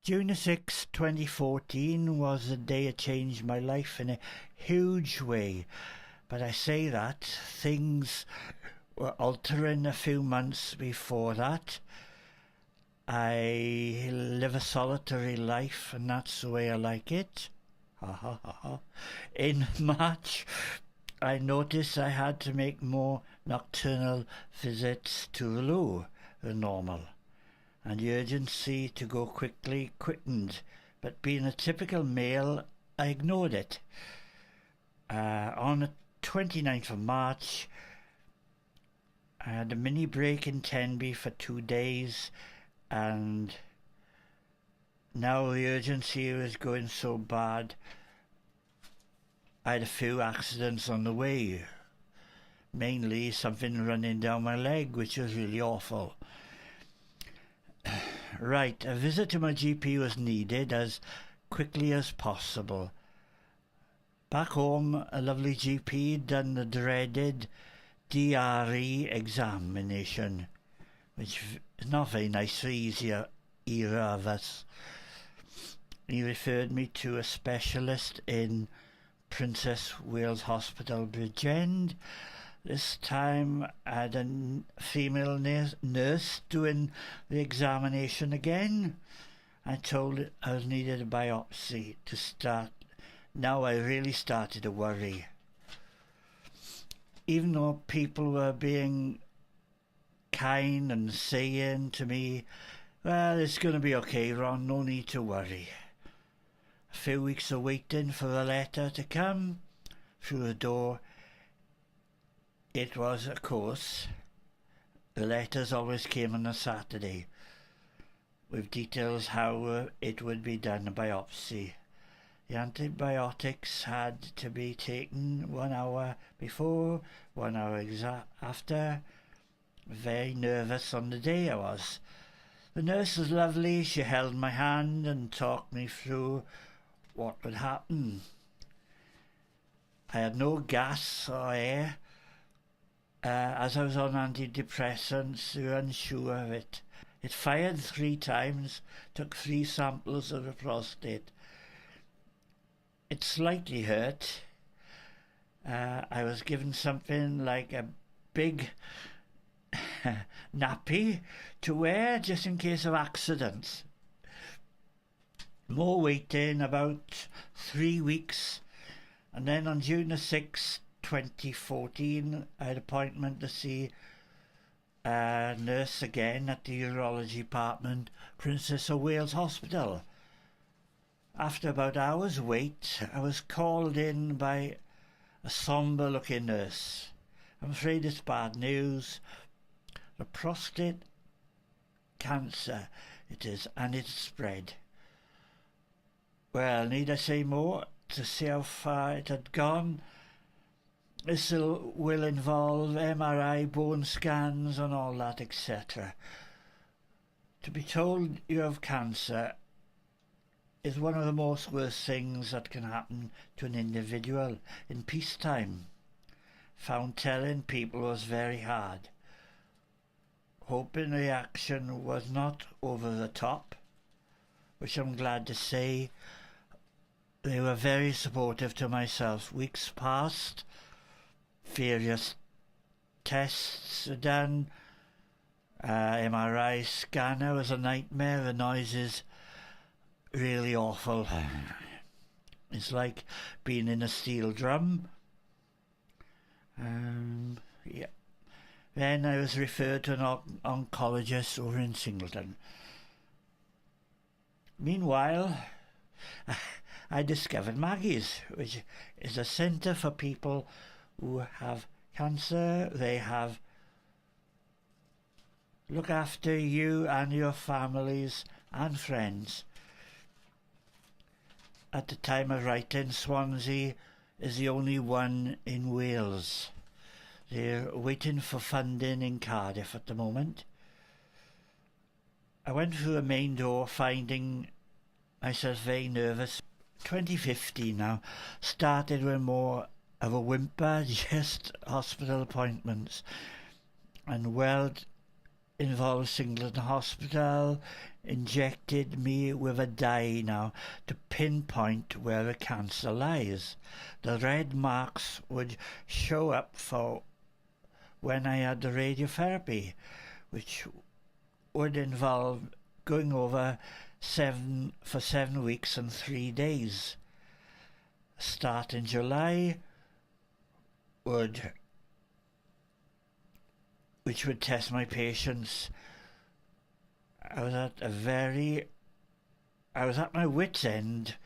June 6, 2014 was the day it changed my life in a huge way. But I say that things were altering a few months before that. I live a solitary life, and that's the way I like it. Ha ha ha ha. In March, I noticed I had to make more nocturnal visits to the loo than normal, and the urgency to go quickly quickened, but being a typical male, I ignored it. On the 29th of March, I had a mini break in Tenby for 2 days, and now the urgency was going so bad, I had a few accidents on the way, mainly something running down my leg, which was really awful. Right, a visit to my GP was needed as quickly as possible. Back home, a lovely GP had done the dreaded DRE examination, which is not very nice for either of us. He referred me to a specialist in Princess Wales Hospital, Bridgend. This time I had a female nurse doing the examination again. I told her I was needed a biopsy to start. Now I really started to worry. Even though people were being kind and saying to me, well, it's going to be okay, Ron, no need to worry. A few weeks of waiting for the letter to come through the door. It was, of course, the letters always came on a Saturday, with details how it would be done, a biopsy. The antibiotics had to be taken 1 hour before, 1 hour after. Very nervous on the day I was. The nurse was lovely. She held my hand and talked me through what would happen. I had no gas or air. As I was on antidepressants, we were unsure of it. It fired 3 times, took 3 samples of the prostate. It slightly hurt. I was given something like a big nappy to wear just in case of accidents. More waiting, about 3 weeks, and then on June the 6th, 2014, I had an appointment to see a nurse again at the urology department, Princess of Wales Hospital. After about hours wait, I was called in by a sombre looking nurse. I'm afraid it's bad news. The prostate cancer it is, and it's spread. Well, need I say more to see how far it had gone? This will involve MRI, bone scans and all that, etc. To be told you have cancer is one of the most worst things that can happen to an individual in peacetime. Found telling people was very hard. Hoping the action was not over the top, which I'm glad to say. They were very supportive to myself. Weeks passed, various tests were done. MRI scanner was a nightmare. The noises really awful. It's like being in a steel drum. Yeah. Then I was referred to an oncologist over in Singleton. Meanwhile, I discovered Maggie's, which is a centre for people who have cancer. They have look after you and your families and friends. At the time of writing, Swansea is the only one in Wales. They're waiting for funding in Cardiff at the moment. I went through the main door, finding myself very nervous. 2015 now started with more of a whimper, just hospital appointments, and well, involved Singleton Hospital, injected me with a dye now to pinpoint where the cancer lies. The red marks would show up for when I had the radiotherapy, which would involve going over 7 weeks and 3 days. Start in July which would test my patience. I was at my wit's end,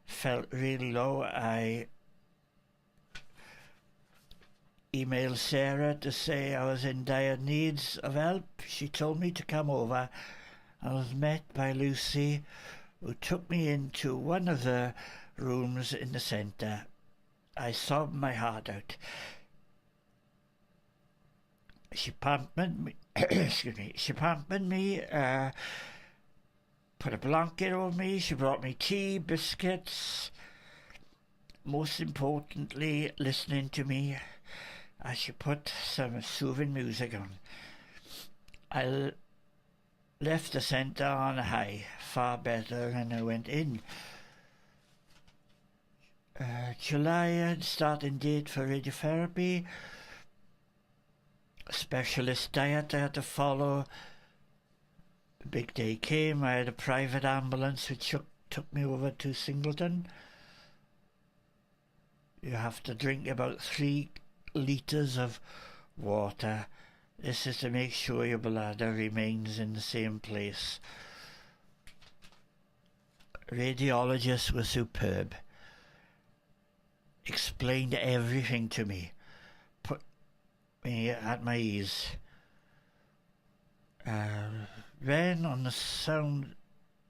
felt really low. I emailed Sarah to say I was in dire needs of help. She told me to come over. I was met by Lucy, who took me into one of the rooms in the centre. I sobbed my heart out. She pampered me, excuse me, put a blanket over me, she brought me tea, biscuits, most importantly, listening to me as she put some soothing music on. I left the centre on a high, far better than I went in. July had starting date for radiotherapy. Specialist diet I had to follow. The big day came. I had a private ambulance which took me over to Singleton. You have to drink about 3 litres of water. This is to make sure your bladder remains in the same place. Radiologists were superb. Explained everything to me. Put me at my ease. Then on the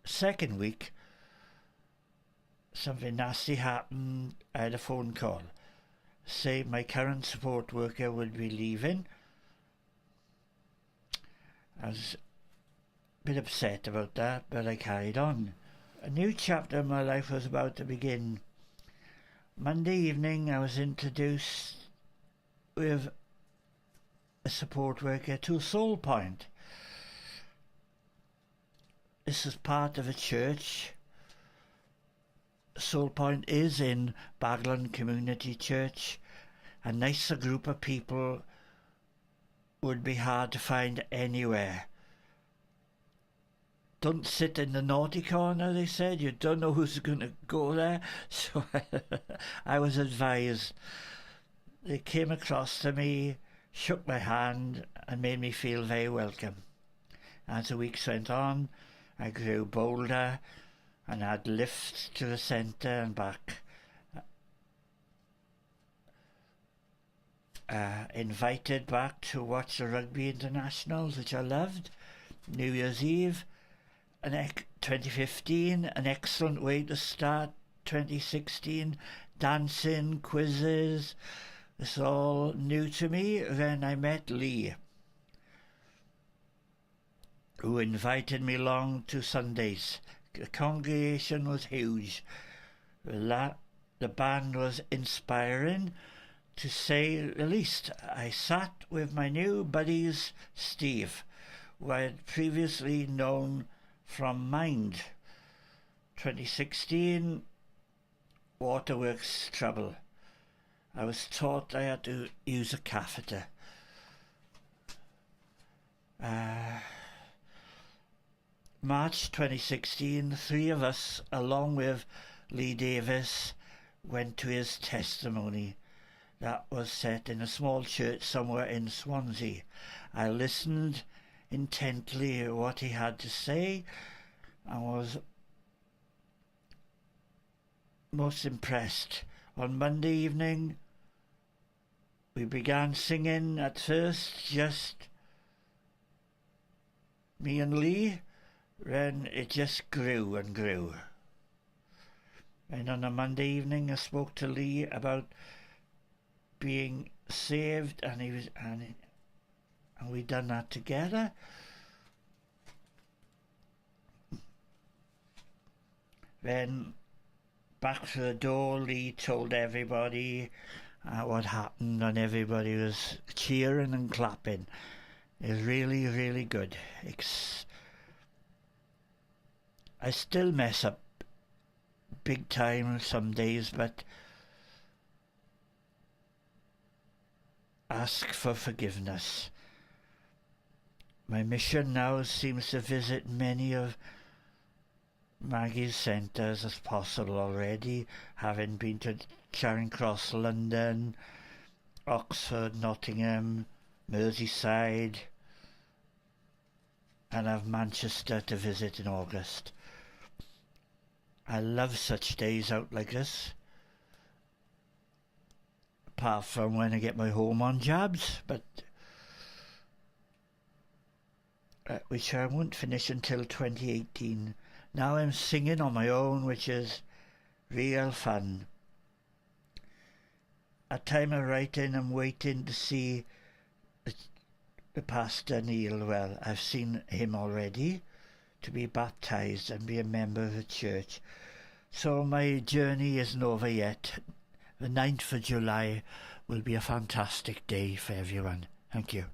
second week, something nasty happened. I had a phone call. Say my current support worker would be leaving. I was a bit upset about that, but I carried on. A new chapter in my life was about to begin. Monday evening I was introduced with a support worker to Soul Point. This is part of a church. Soul Point is in Baglan Community Church. A nicer group of people would be hard to find anywhere. Don't sit in the naughty corner, they said. You don't know who's going to go there. So I was advised. They came across to me, shook my hand and made me feel very welcome. As the weeks went on, I grew bolder and had lifts to the centre and back. Invited back to watch the rugby internationals, which I loved. New Year's Eve, 2015, an excellent way to start 2016. Dancing, quizzes, this is all new to me. Then I met Lee, who invited me along to Sundays. The congregation was huge. The band was inspiring, to say the least. I sat with my new buddies, Steve, who I had previously known from Mind. 2016, waterworks trouble. I was taught I had to use a catheter. March 2016, 3 of us, along with Lee Davis, went to his testimony. That was set in a small church somewhere in Swansea. I listened intently to what he had to say and was most impressed. On Monday evening, we began singing at first, just me and Lee. Then it just grew and grew. And on a Monday evening, I spoke to Lee about being saved, and we done that together. Then back to the door, Lee told everybody what happened, and everybody was cheering and clapping. is really, really good. I still mess up big time some days, but ask for forgiveness. My mission now seems to visit many of Maggie's centres as possible already, having been to Charing Cross, London, Oxford, Nottingham, Merseyside, and have Manchester to visit in August. I love such days out like this, apart from when I get my hormone jabs, but which I won't finish until 2018. Now I'm singing on my own, which is real fun. At time of writing, I'm waiting to see the pastor Neil. Well, I've seen him already, to be baptised and be a member of the church. So my journey isn't over yet. The 9th of July will be a fantastic day for everyone. Thank you.